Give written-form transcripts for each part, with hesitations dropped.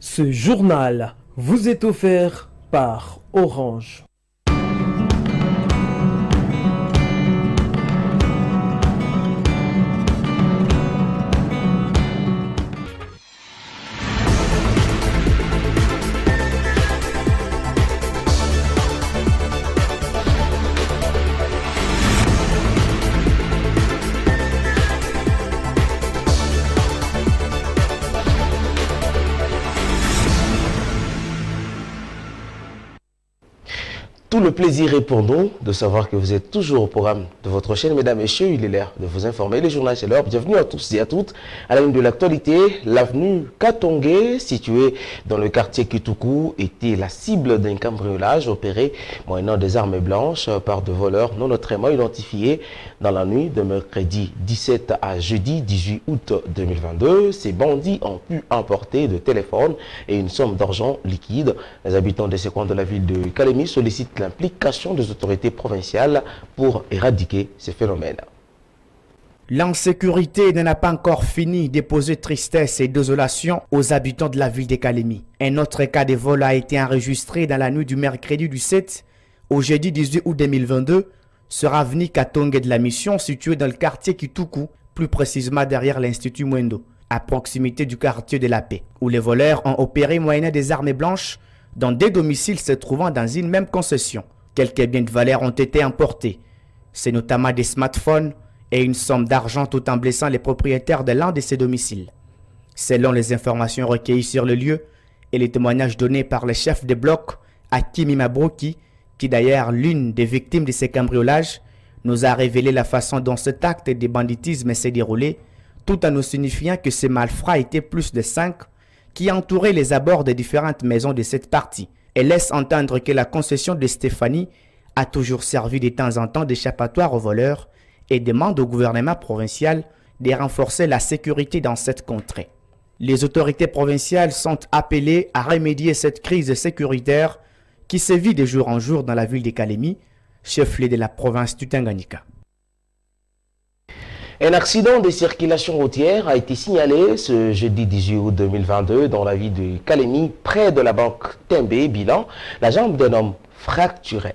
Ce journal vous est offert par Orange. Tout le plaisir est pour nous de savoir que vous êtes toujours au programme de votre chaîne. Mesdames et messieurs, il est l'heure de vous informer. Le journal, c'est l'heure. Bienvenue à tous et à toutes à la une de l'actualité. L'avenue Katongé, située dans le quartier Kituku, était la cible d'un cambriolage opéré moyennant des armes blanches par deux voleurs non autrement identifiés dans la nuit de mercredi 17 à jeudi 18 août 2022. Ces bandits ont pu emporter de téléphones et une somme d'argent liquide. Les habitants de ces coins de la ville de Kalemi sollicitent l'implication des autorités provinciales pour éradiquer ces phénomènes. L'insécurité n'en a pas encore fini de poser tristesse et désolation aux habitants de la ville de Kalemi. Un autre cas de vol a été enregistré dans la nuit du mercredi du 7 au jeudi 18 août 2022 sur avenue Katongé de la Mission, située dans le quartier Kituku, plus précisément derrière l'Institut Mwendo, à proximité du quartier de la Paix, où les voleurs ont opéré moyennant des armes blanches dans des domiciles se trouvant dans une même concession. Quelques biens de valeur ont été emportés. C'est notamment des smartphones et une somme d'argent tout en blessant les propriétaires de l'un de ces domiciles. Selon les informations recueillies sur le lieu et les témoignages donnés par le chef de bloc, Hakimi Mabrouki, qui d'ailleurs l'une des victimes de ces cambriolages, nous a révélé la façon dont cet acte de banditisme s'est déroulé, tout en nous signifiant que ces malfrats étaient plus de 5 qui entouraient les abords des différentes maisons de cette partie, et laisse entendre que la concession de Stéphanie a toujours servi de temps en temps d'échappatoire aux voleurs et demande au gouvernement provincial de renforcer la sécurité dans cette contrée. Les autorités provinciales sont appelées à remédier cette crise sécuritaire qui sévit de jour en jour dans la ville de Kalemi, chef-lieu de la province du Tanganyika. Un accident de circulation routière a été signalé ce jeudi 18 août 2022 dans la ville de Kalemi, près de la banque Tembe. Bilan, la jambe d'un homme fracturée.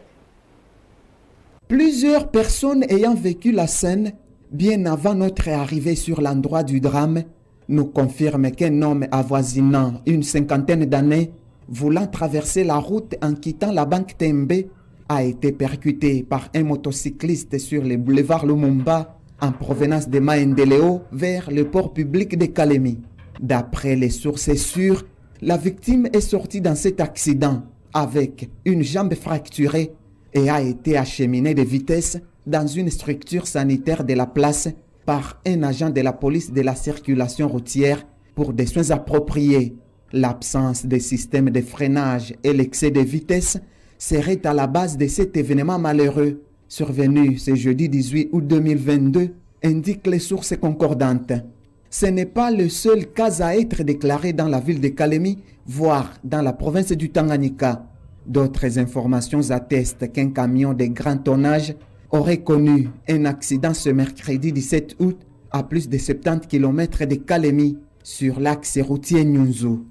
Plusieurs personnes ayant vécu la scène bien avant notre arrivée sur l'endroit du drame nous confirment qu'un homme avoisinant une cinquantaine d'années, voulant traverser la route en quittant la banque Tembe, a été percuté par un motocycliste sur le boulevard Lumumba en provenance de Maendeleo vers le port public de Kalemi. D'après les sources sûres, la victime est sortie dans cet accident avec une jambe fracturée et a été acheminée de vitesse dans une structure sanitaire de la place par un agent de la police de la circulation routière pour des soins appropriés. L'absence de système de freinage et l'excès de vitesse seraient à la base de cet événement malheureux. Survenu ce jeudi 18 août 2022, indiquent les sources concordantes. Ce n'est pas le seul cas à être déclaré dans la ville de Kalemi, voire dans la province du Tanganyika. D'autres informations attestent qu'un camion de grand tonnage aurait connu un accident ce mercredi 17 août à plus de 70 km de Kalemi sur l'axe routier Nyunzu.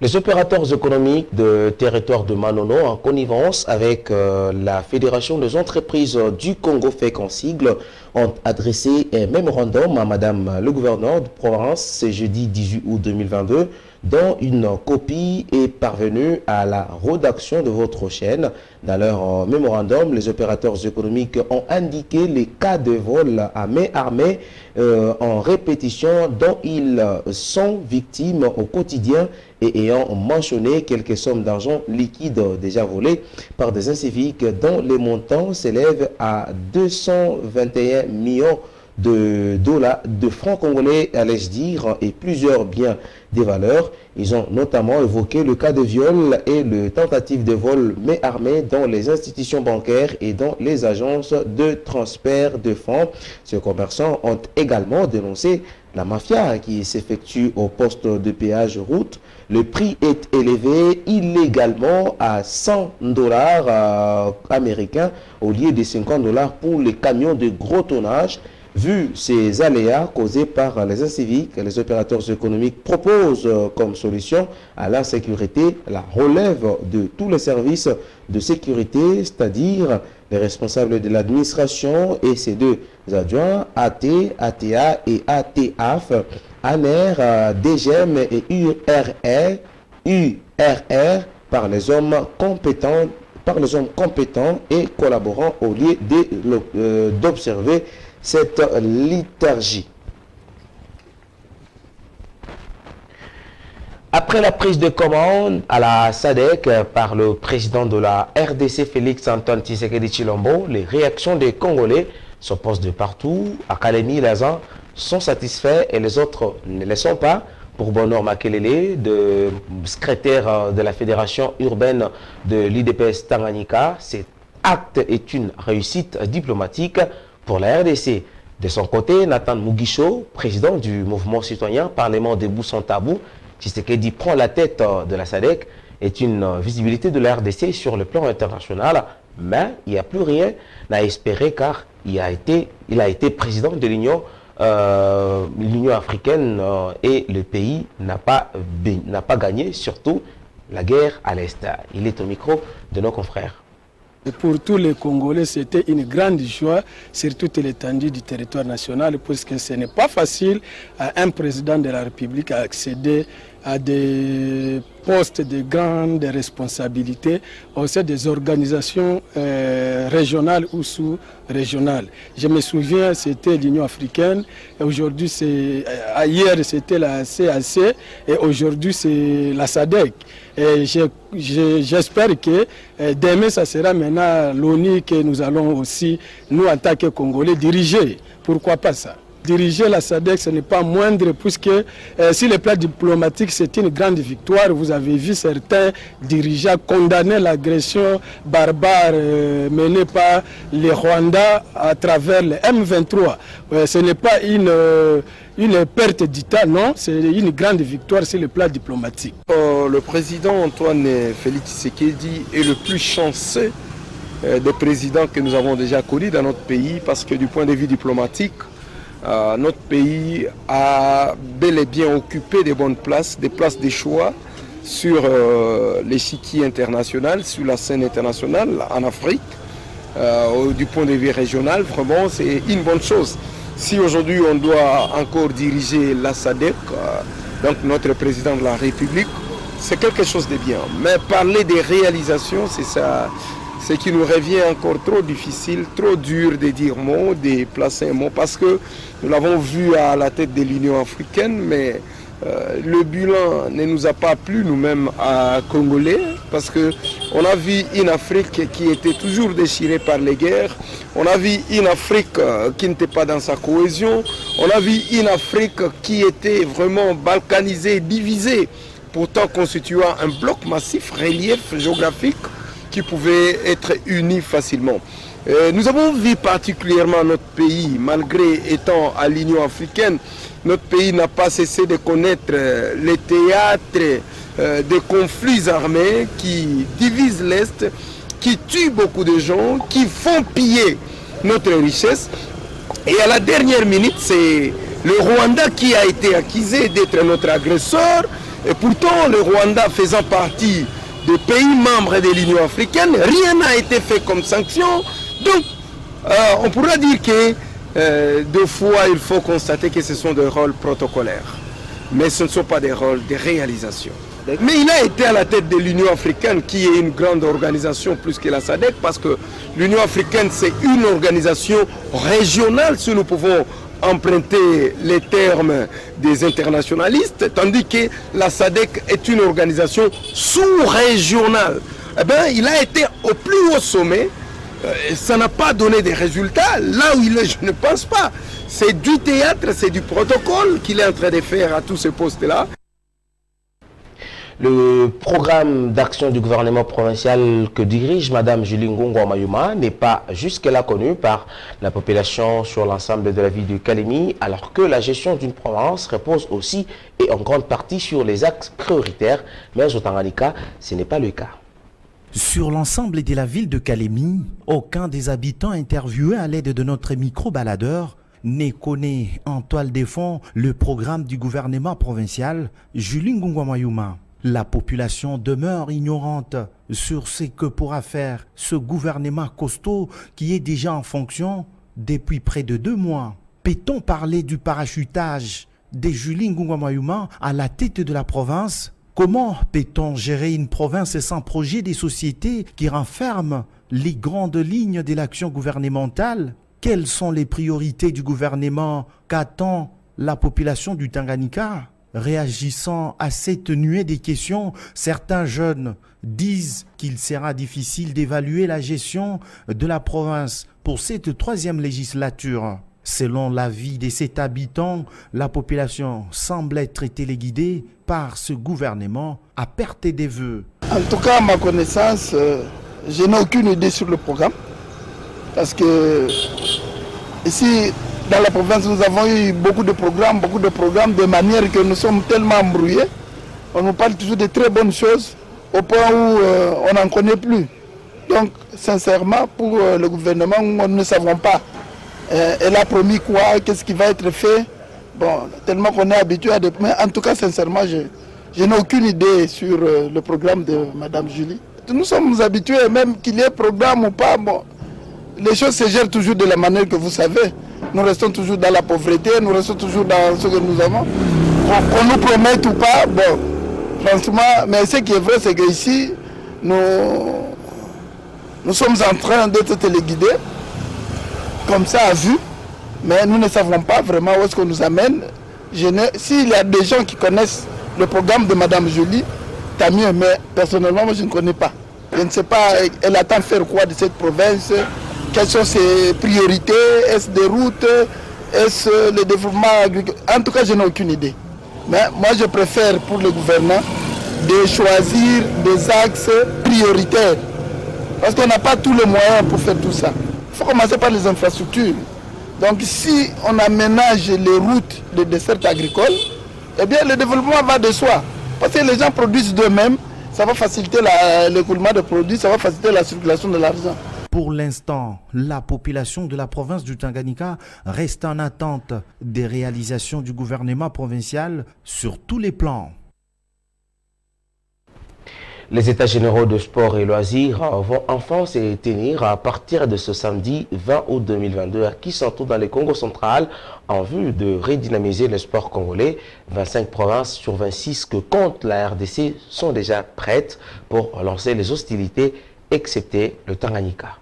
Les opérateurs économiques de territoire de Manono, en connivence avec la Fédération des entreprises du Congo, FEC en sigle, ont adressé un mémorandum à Madame le gouverneur de province ce jeudi 18 août 2022, dont une copie est parvenue à la rédaction de votre chaîne. Dans leur mémorandum, les opérateurs économiques ont indiqué les cas de vol à main armée en répétition dont ils sont victimes au quotidien et ayant mentionné quelques sommes d'argent liquide déjà volées par des inciviques dont les montants s'élèvent à 221 millions de dollars, de francs congolais, allais-je dire, et plusieurs biens des valeurs. Ils ont notamment évoqué le cas de viol et le tentative de vol main armée dans les institutions bancaires et dans les agences de transfert de fonds. Ces commerçants ont également dénoncé la mafia qui s'effectue au poste de péage route. Le prix est élevé illégalement à 100 $ américains au lieu de 50 $ pour les camions de gros tonnage. Vu ces aléas causés par les inciviques, les opérateurs économiques proposent comme solution à l'insécurité la relève de tous les services de sécurité, c'est-à-dire les responsables de l'administration et ses deux adjoints, AT, ATA et ATAF, ANER, DGM et URR, par les hommes compétents et collaborant au lieu d'observer cette liturgie. Après la prise de commande à la SADC par le président de la RDC Félix Antoine Tshisekedi Tshilombo, les réactions des Congolais s'opposent de partout. À Kalemi, les uns sont satisfaits et les autres ne le sont pas. Pour Bonheur Makelele, secrétaire de la Fédération urbaine de l'IDPS Tanganyika, cet acte est une réussite diplomatique pour la RDC. De son côté, Nathan Mugisho, président du mouvement citoyen Parlement debout sans tabou, Tshisekedi prend la tête de la SADC, est une visibilité de la RDC sur le plan international, mais il n'y a plus rien à espérer car il a été président de l'Union africaine et le pays n'a pas gagné, surtout la guerre à l'Est. Il est au micro de nos confrères. Et pour tous les Congolais, c'était une grande joie sur toute l'étendue du territoire national, puisque ce n'est pas facile à un président de la République à accéder à des postes de grandes responsabilités au sein des organisations régionales ou sous-régionales. Je me souviens, c'était l'Union africaine, aujourd'hui hier c'était la CAC et aujourd'hui c'est la SADC. Et j'espère que demain ça sera maintenant l'ONU que nous allons aussi, nous en tant que Congolais, diriger. Pourquoi pas ça? Diriger la SADC, ce n'est pas moindre, puisque sur le plan diplomatique, c'est une grande victoire. Vous avez vu certains dirigeants condamner l'agression barbare menée par les Rwandais à travers le M23. Ce n'est pas une perte d'État, non, c'est une grande victoire sur le plan diplomatique. Le président Antoine Félix Tshisekedi est le plus chanceux des présidents que nous avons déjà connus dans notre pays, parce que du point de vue diplomatique, notre pays a bel et bien occupé des bonnes places, des places de choix sur l'échiquier international, sur la scène internationale en Afrique. Du point de vue régional, vraiment c'est une bonne chose. Si aujourd'hui on doit encore diriger la SADC, donc notre président de la République, c'est quelque chose de bien. Mais parler des réalisations, c'est ça. Ce qui nous revient encore trop difficile, trop dur de dire mot, de placer un mot, parce que nous l'avons vu à la tête de l'Union africaine, mais le bilan ne nous a pas plu nous-mêmes à Congolais, parce qu'on a vu une Afrique qui était toujours déchirée par les guerres, on a vu une Afrique qui n'était pas dans sa cohésion, on a vu une Afrique qui était vraiment balkanisée, divisée, pourtant constituant un bloc massif, relief géographique, qui pouvaient être unis facilement. Nous avons vu particulièrement notre pays, malgré étant à l'Union africaine, notre pays n'a pas cessé de connaître les théâtres des conflits armés qui divisent l'Est, qui tuent beaucoup de gens, qui font piller notre richesse. Et à la dernière minute, c'est le Rwanda qui a été accusé d'être notre agresseur. Et pourtant, le Rwanda faisant partie des pays membres de l'Union africaine, rien n'a été fait comme sanction. Donc, on pourra dire que deux fois, il faut constater que ce sont des rôles protocolaires. Mais ce ne sont pas des rôles de réalisation. Mais il a été à la tête de l'Union africaine, qui est une grande organisation plus que la SADC, parce que l'Union africaine, c'est une organisation régionale, si nous pouvons emprunter les termes des internationalistes, tandis que la SADC est une organisation sous-régionale. Eh bien, il a été au plus haut sommet, ça n'a pas donné des résultats. Là où il est, je ne pense pas. C'est du théâtre, c'est du protocole qu'il est en train de faire à tous ces postes-là. Le programme d'action du gouvernement provincial que dirige Mme Julie Ngongo Mayuma n'est pas jusque-là connu par la population sur l'ensemble de la ville de Kalemi, alors que la gestion d'une province repose aussi et en grande partie sur les axes prioritaires. Mais au Tanganyika, ce n'est pas le cas. Sur l'ensemble de la ville de Kalemi, aucun des habitants interviewés à l'aide de notre micro-baladeur ne connaît en toile de fond le programme du gouvernement provincial Julie Ngungwa Mayuma. La population demeure ignorante sur ce que pourra faire ce gouvernement costaud qui est déjà en fonction depuis près de 2 mois. Peut-on parler du parachutage de Julie Ngungwa Mayuma à la tête de la province? Comment peut-on gérer une province sans projet des sociétés qui renferment les grandes lignes de l'action gouvernementale? Quelles sont les priorités du gouvernement? Qu'attend la population du Tanganyika? Réagissant à cette nuée des questions, certains jeunes disent qu'il sera difficile d'évaluer la gestion de la province pour cette 3e législature. Selon l'avis de cet habitant, la population semble être téléguidée par ce gouvernement à perte des vœux. En tout cas, à ma connaissance, je n'ai aucune idée sur le programme. Parce que ici, dans la province, nous avons eu beaucoup de programmes, de manière que nous sommes tellement embrouillés. On nous parle toujours de très bonnes choses, au point où on n'en connaît plus. Donc, sincèrement, pour le gouvernement, nous ne savons pas. Elle a promis quoi, qu'est-ce qui va être fait. Bon, tellement qu'on est habitué à des... Mais en tout cas, sincèrement, je n'ai aucune idée sur le programme de Mme Julie. Nous sommes habitués, même qu'il y ait programme ou pas, bon, les choses se gèrent toujours de la manière que vous savez. Nous restons toujours dans la pauvreté, nous restons toujours dans ce que nous avons. Qu'on nous promette ou pas, bon, franchement, mais ce qui est vrai, c'est qu'ici, nous sommes en train d'être téléguidés, comme ça à vue, mais nous ne savons pas vraiment où est-ce qu'on nous amène. S'il y a des gens qui connaissent le programme de Mme Julie, tant mieux, mais personnellement, moi je ne connais pas. Je ne sais pas, elle attend faire quoi de cette province, quelles sont ses priorités, est-ce des routes, est-ce le développement agricole. En tout cas, je n'ai aucune idée. Mais moi je préfère pour le gouvernement de choisir des axes prioritaires, parce qu'on n'a pas tous les moyens pour faire tout ça. Il faut commencer par les infrastructures. Donc si on aménage les routes de dessert agricole, eh bien le développement va de soi. Parce que les gens produisent d'eux-mêmes, ça va faciliter l'écoulement de produits, ça va faciliter la circulation de l'argent. Pour l'instant, la population de la province du Tanganyika reste en attente des réalisations du gouvernement provincial sur tous les plans. Les états généraux de sport et loisirs vont enfin se tenir à partir de ce samedi 20 août 2022 à Kisantu dans le Congo central en vue de redynamiser le sport congolais. 25 provinces sur 26 que compte la RDC sont déjà prêtes pour lancer les hostilités, excepté le Tanganyika.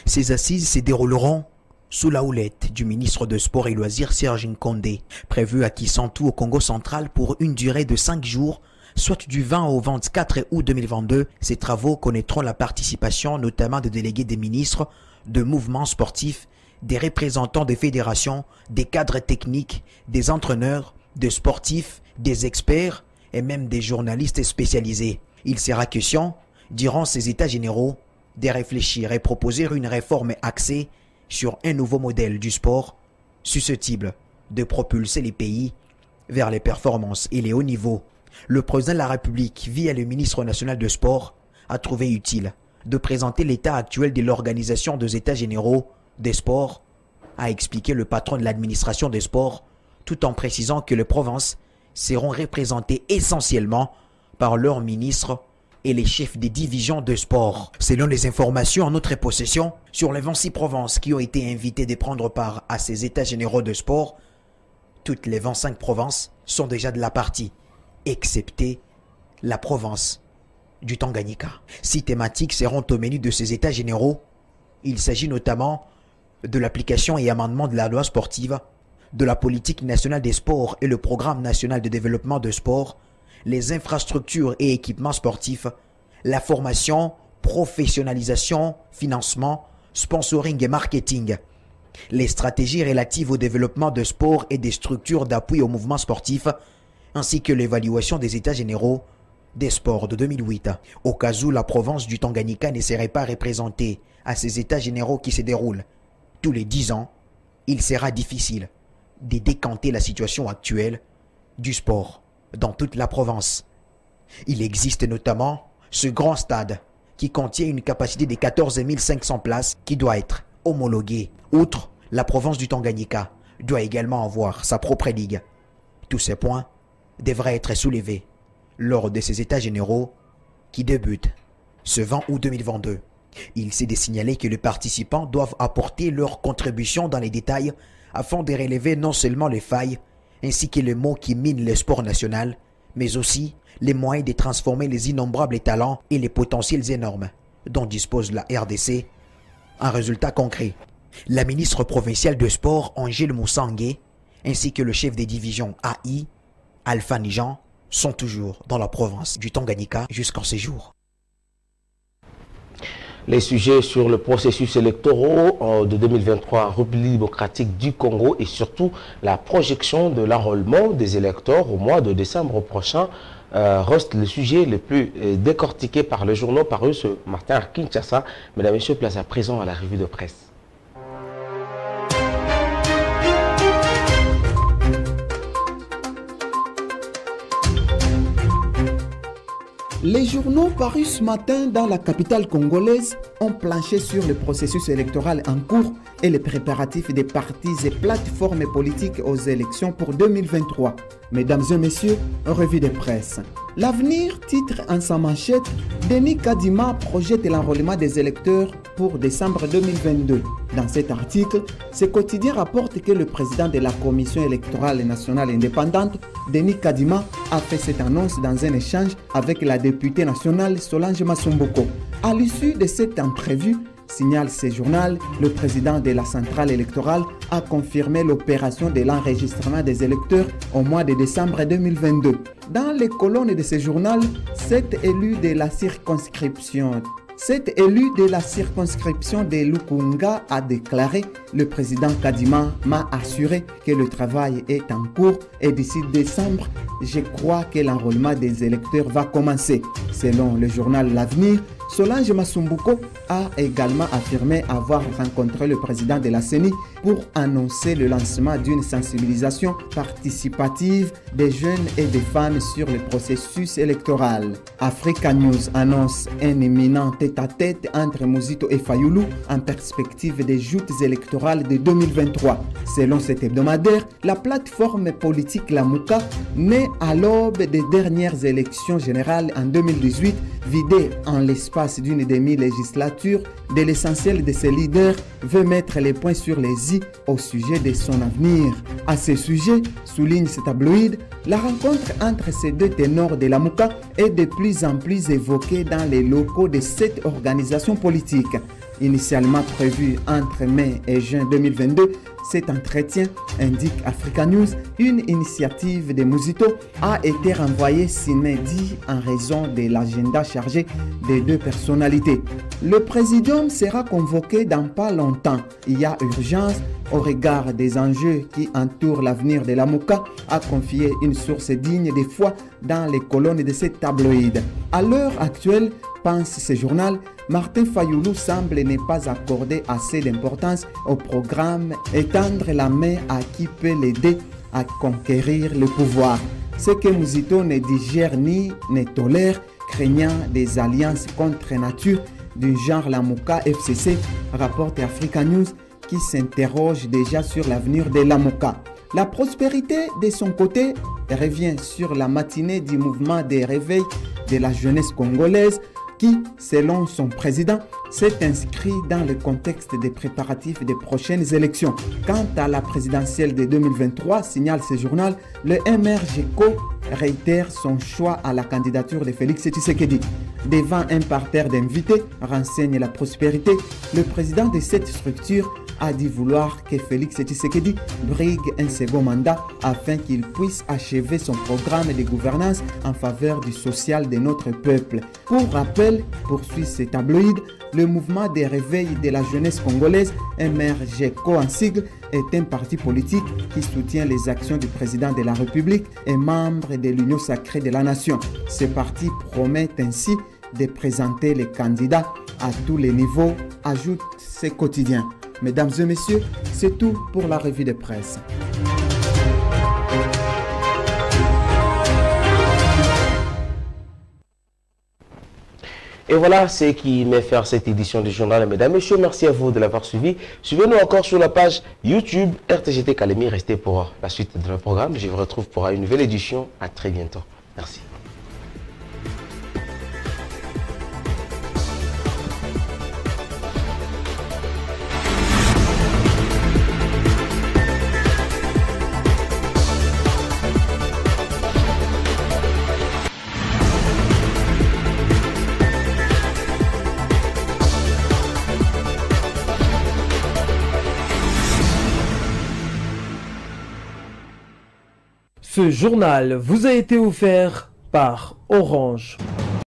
Ces assises se dérouleront sous la houlette du ministre de Sport et Loisirs Serge Nkondé, prévu à Kisantu au Congo central pour une durée de 5 jours, soit du 20 au 24 août 2022. Ces travaux connaîtront la participation notamment des délégués des ministres, de mouvements sportifs, des représentants des fédérations, des cadres techniques, des entraîneurs, des sportifs, des experts et même des journalistes spécialisés. Il sera question, durant ces états généraux, de réfléchir et proposer une réforme axée sur un nouveau modèle du sport susceptible de propulser les pays vers les performances et les hauts niveaux. Le président de la République, via le ministre national de sport, a trouvé utile de présenter l'état actuel de l'organisation des états généraux des sports, a expliqué le patron de l'administration des sports, tout en précisant que les provinces seront représentées essentiellement par leurs ministres et les chefs des divisions de sport. Selon les informations en notre possession, sur les 26 provinces qui ont été invitées de prendre part à ces états généraux de sport, toutes les 25 provinces sont déjà de la partie, excepté la province du Tanganyika. 6 thématiques seront au menu de ces états généraux. Il s'agit notamment de l'application et amendement de la loi sportive, de la politique nationale des sports et le programme national de développement de sport, les infrastructures et équipements sportifs, la formation, professionnalisation, financement, sponsoring et marketing, les stratégies relatives au développement de sport et des structures d'appui au mouvement sportif, ainsi que l'évaluation des états généraux des sports de 2008. Au cas où la province du Tanganyika ne serait pas représentée à ces états généraux qui se déroulent tous les 10 ans, il sera difficile de décanter la situation actuelle du sport dans toute la province. Il existe notamment ce grand stade qui contient une capacité de 14 500 places qui doit être homologué. Outre la province du Tanganyika, doit également avoir sa propre ligue. Tous ces points devraient être soulevés lors de ces états généraux qui débutent ce 20 août 2022. Il s'est de signaler que les participants doivent apporter leur contribution dans les détails afin de relever non seulement les failles ainsi que les maux qui minent le sport national, mais aussi les moyens de transformer les innombrables talents et les potentiels énormes dont dispose la RDC en résultat concret. La ministre provinciale de sport Angèle Moussangué ainsi que le chef des divisions AI, Alpha Nijan, sont toujours dans la province du Tanganyika jusqu'en séjour. Les sujets sur le processus électoral de 2023 en République démocratique du Congo et surtout la projection de l'enrôlement des électeurs au mois de décembre prochain restent le sujet le plus décortiqué par le journal paru ce matin à Kinshasa. Mesdames et messieurs, place à présent à la revue de presse. Les journaux parus ce matin dans la capitale congolaise ont planché sur le processus électoral en cours et les préparatifs des partis et plateformes politiques aux élections pour 2023. Mesdames et messieurs, revue de presse. L'avenir titre en sa manchette « Denis Kadima projette l'enrôlement des électeurs pour décembre 2022 ». Dans cet article, ce quotidien rapporte que le président de la Commission électorale nationale indépendante, Denis Kadima, a fait cette annonce dans un échange avec la députée nationale Solange Masumbuko. À l'issue de cette entrevue, signale ce journal, le président de la centrale électorale a confirmé l'opération de l'enregistrement des électeurs au mois de décembre 2022. Dans les colonnes de ce journal, 7 élus de la circonscription de Lukunga a déclaré « Le président Kadima m'a assuré que le travail est en cours et d'ici décembre, je crois que l'enrôlement des électeurs va commencer ». Selon le journal L'Avenir, Solange Masumbuko a également affirmé avoir rencontré le président de la CENI pour annoncer le lancement d'une sensibilisation participative des jeunes et des femmes sur le processus électoral. Africa News annonce un éminent tête-à-tête entre Muzito et Fayulu en perspective des joutes électorales de 2023. Selon cet hebdomadaire, la plateforme politique Lamuka, née à l'aube des dernières élections générales en 2018, vidée en l'espace d'une demi-législature de l'essentiel de ses leaders, veut mettre les points sur les i au sujet de son avenir. À ce sujet, souligne ce tabloïd, la rencontre entre ces deux ténors de Lamuka est de plus en plus évoquée dans les locaux de cette organisation politique. Initialement prévu entre mai et juin 2022, cet entretien, indique Africa News, une initiative de Muzito, a été renvoyée s'inédit en raison de l'agenda chargé des deux personnalités. Le présidium sera convoqué dans pas longtemps. Il y a urgence au regard des enjeux qui entourent l'avenir de Lamuka, a confié une source digne de foi dans les colonnes de cette tabloïd. À l'heure actuelle, pense ce journal, Martin Fayulu semble ne pas accorder assez d'importance au programme et tendre la main à qui peut l'aider à conquérir le pouvoir. Ce que Muzito ne digère ni ne tolère, craignant des alliances contre nature du genre Lamuka FCC, rapporte Africa News qui s'interroge déjà sur l'avenir de Lamuka. La prospérité, de son côté, revient sur la matinée du mouvement de réveil de la jeunesse congolaise qui, selon son président, s'est inscrit dans le contexte des préparatifs des prochaines élections. Quant à la présidentielle de 2023, signale ce journal, le MRGCO réitère son choix à la candidature de Félix Tshisekedi. Devant un parterre d'invités, renseigne la prospérité, le président de cette structure a dit vouloir que Félix Tshisekedi brigue un second mandat afin qu'il puisse achever son programme de gouvernance en faveur du social de notre peuple. Pour rappel, poursuit ce tabloïd, le mouvement des réveils de la jeunesse congolaise, MRGCO en sigle, est un parti politique qui soutient les actions du président de la République et membre de l'Union sacrée de la nation. Ce parti promet ainsi de présenter les candidats à tous les niveaux, ajoute ce quotidien. Mesdames et messieurs, c'est tout pour la revue de presse. Et voilà ce qui met faire cette édition du journal. Mesdames, Messieurs, merci à vous de l'avoir suivi. Suivez-nous encore sur la page YouTube RTGT Kalemi. Restez pour la suite de notre programme. Je vous retrouve pour une nouvelle édition. À très bientôt. Merci. Ce journal vous a été offert par Orange.